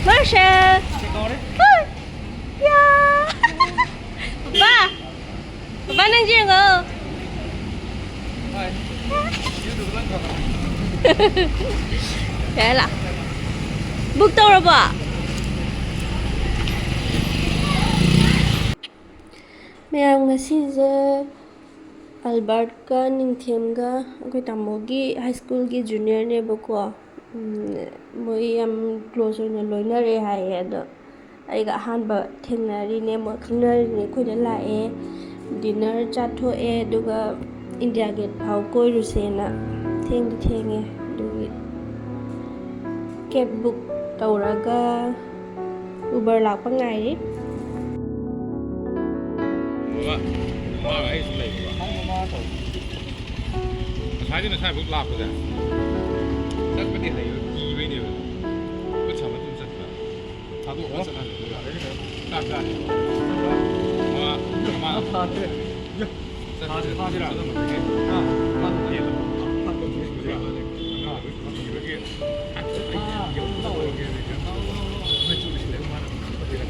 Marshall! Hi! Yeah! Papa! Papa nandiyan ko! Kaya lang. Bugtaw na ba? Mayroong ngasize Albert ka ningthiem ga akoy tamogi high school gi junior ne bako moi am close na loinare hai ado ai ga hanba thengnari ne mo khnari ne khoi da la e dinner chatho e duga India gate phau koi ru se na thenge dugi cab book tawraga Uber lakpa ngai ri才真的太不拉不的，那个店还有以为呢，不成了就真的，他都我真的是那是啊，妈，他这，哟，他这俩这么这个啊，他这个，他都不是这样的，啊，以为给，有那我给那个，那就是那个嘛，我这个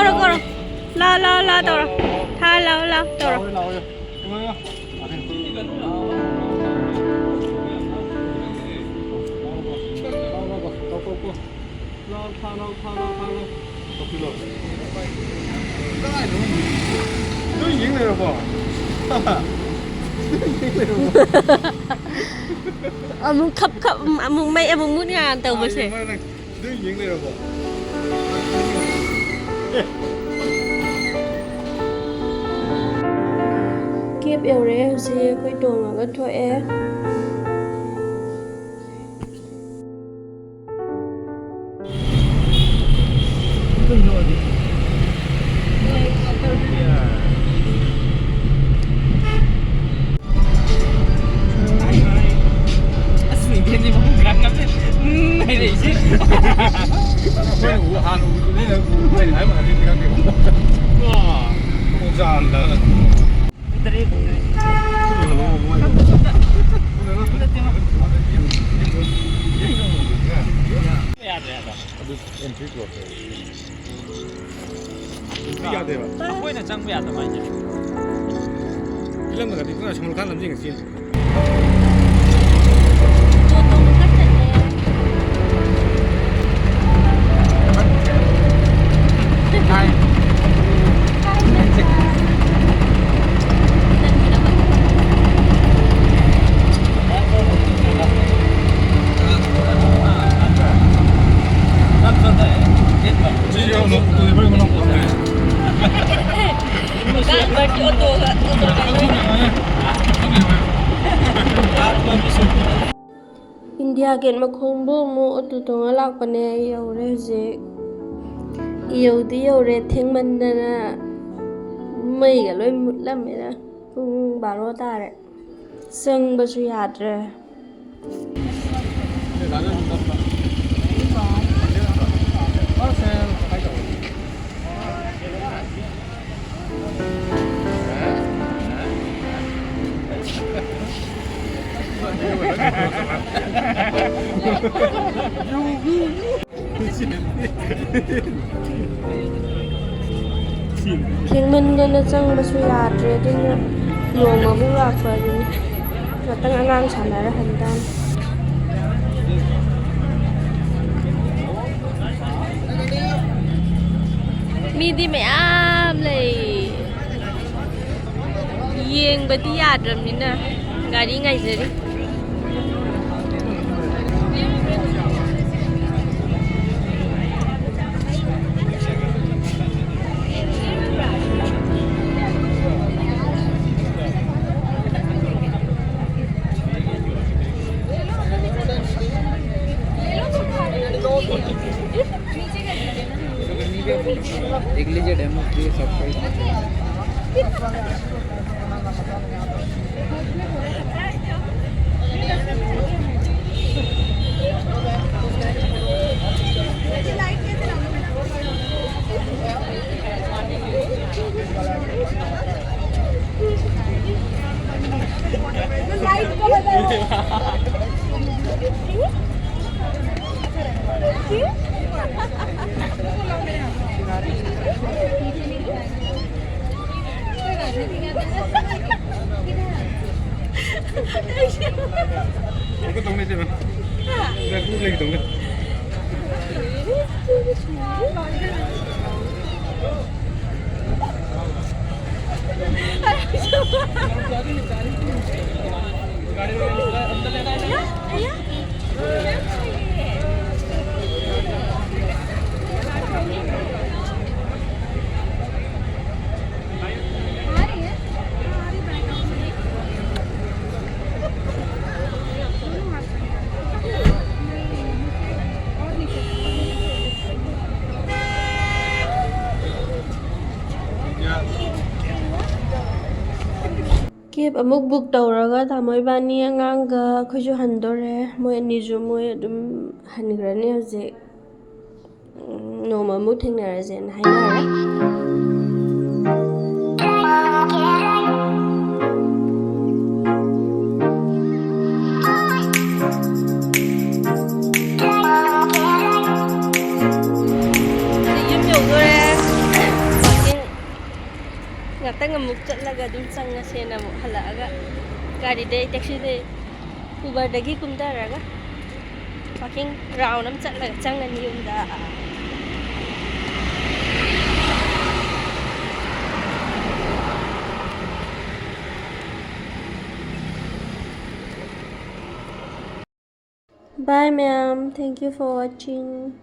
，Go. La, Dora. Tha la, Dora. Khắp mấy muốn ngàn từ bữa sẽ. Kiếp yêu rễ gì quay đồ mà cái thôi é 아포에는 짱구야 너 많이 이런 거가 니가 정말 가는 중에 진 India gate mà không bố mua từ tông lạc bên này yêu rồi gì yêu thì yêu rồi thiên mình nè mấy cái lối mút lắm vậy đó cũng bảo lo ta đấy sưng bao nhiêu hạt rồi thiên mình đây là sưng bao nhiêu hạt rồi thì nhiều mà cũng lạc phải là tăng ăn ăn sản là hành tam mi đi mẹ này yên với tí hạt rồi mình nè gà đi ngày rồi đi cái tông này xem nào, ra cũng lên tông này. Kep amuk book tawraga tamoi bani anganga khoju handore moi aniju moi adum hangrani hoje noma mu thingnaraje na hainare ngata ngamuk chatlaga dum changa sena mo halaga gari de taxi de uber dagi kumdaraga parking round am chatlaga changa ni umda bye ma'am, thank you for watching.